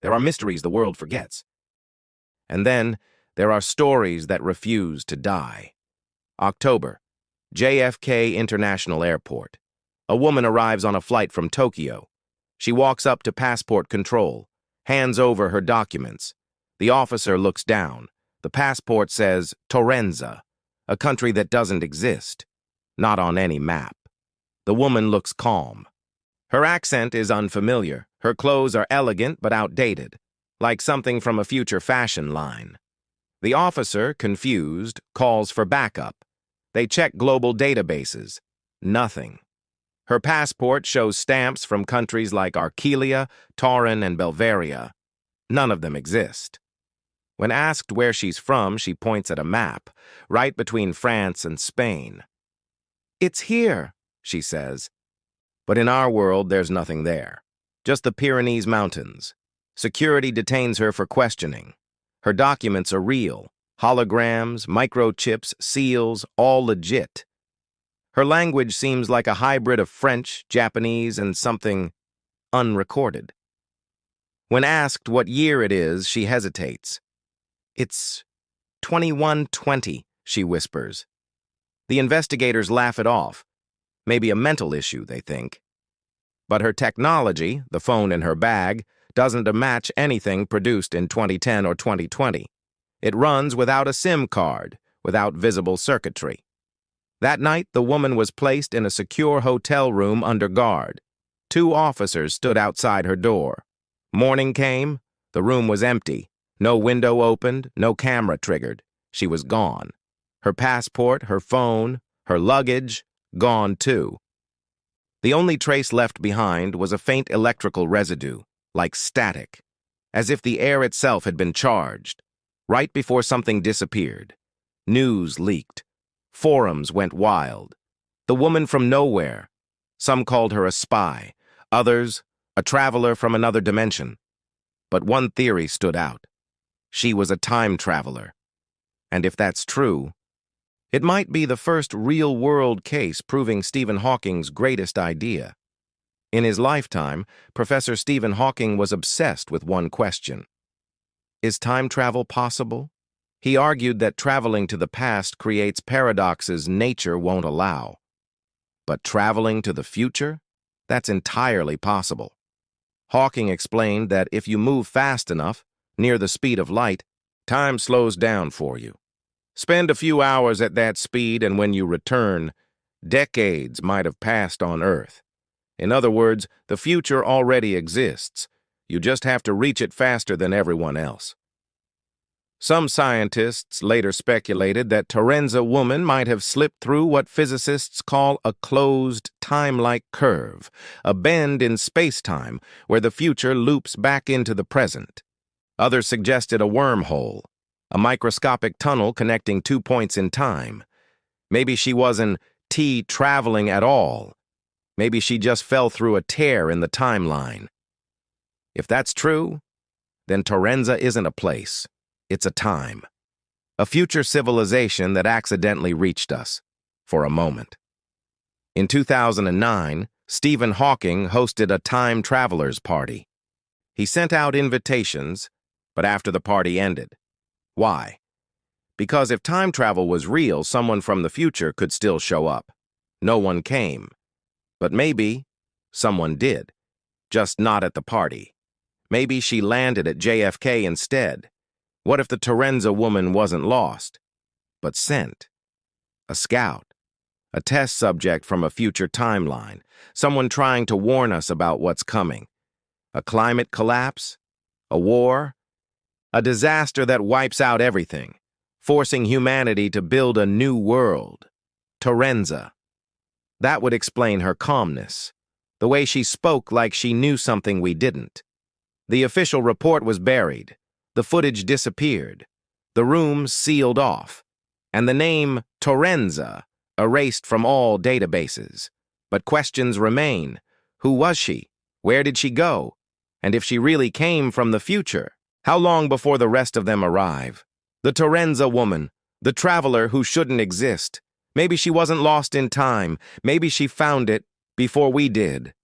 There are mysteries the world forgets. And then, there are stories that refuse to die. October, JFK International Airport. A woman arrives on a flight from Tokyo. She walks up to passport control, hands over her documents. The officer looks down. The passport says Torenza, a country that doesn't exist, not on any map. The woman looks calm. Her accent is unfamiliar. Her clothes are elegant but outdated, like something from a future fashion line. The officer, confused, calls for backup. They check global databases. Nothing. Her passport shows stamps from countries like Archelia, Torenza, and Belvaria. None of them exist. When asked where she's from, she points at a map, right between France and Spain. "It's here," she says. But in our world, there's nothing there. Just the Pyrenees Mountains. Security detains her for questioning. Her documents are real. Holograms, microchips, seals, all legit. Her language seems like a hybrid of French, Japanese, and something unrecorded. When asked what year it is, she hesitates. "It's 2120, she whispers. The investigators laugh it off. Maybe a mental issue, they think. But her technology, the phone in her bag, doesn't match anything produced in 2010 or 2020. It runs without a SIM card, without visible circuitry. That night, the woman was placed in a secure hotel room under guard. 2 officers stood outside her door. Morning came. The room was empty. No window opened, no camera triggered. She was gone. Her passport, her phone, her luggage, gone too. The only trace left behind was a faint electrical residue, like static, as if the air itself had been charged. Right before something disappeared, news leaked. Forums went wild. The woman from nowhere. Some called her a spy, others a traveler from another dimension. But one theory stood out. She was a time traveler. And if that's true, it might be the first real-world case proving Stephen Hawking's greatest idea. In his lifetime, Professor Stephen Hawking was obsessed with one question. Is time travel possible? He argued that traveling to the past creates paradoxes nature won't allow. But traveling to the future? That's entirely possible. Hawking explained that if you move fast enough, near the speed of light, time slows down for you. Spend a few hours at that speed, and when you return, decades might have passed on Earth. In other words, the future already exists. You just have to reach it faster than everyone else. Some scientists later speculated that Torenza woman might have slipped through what physicists call a closed time-like curve, a bend in space-time where the future loops back into the present. Others suggested a wormhole, a microscopic tunnel connecting 2 points in time. Maybe she wasn't traveling at all. Maybe she just fell through a tear in the timeline. If that's true, then Torenza isn't a place. It's a time. A future civilization that accidentally reached us, for a moment. In 2009, Stephen Hawking hosted a time travelers party. He sent out invitations, but after the party ended. Why? Because if time travel was real, someone from the future could still show up. No one came. But maybe someone did, just not at the party. Maybe she landed at JFK instead. What if the Torenza woman wasn't lost, but sent? A scout, a test subject from a future timeline, someone trying to warn us about what's coming. A climate collapse? A war? A disaster that wipes out everything, forcing humanity to build a new world. Torenza. That would explain her calmness, the way she spoke like she knew something we didn't. The official report was buried. The footage disappeared. The room sealed off. And the name Torenza erased from all databases. But questions remain. Who was she? Where did she go? And if she really came from the future, how long before the rest of them arrive? The Torenza woman, the traveler who shouldn't exist. Maybe she wasn't lost in time. Maybe she found it before we did.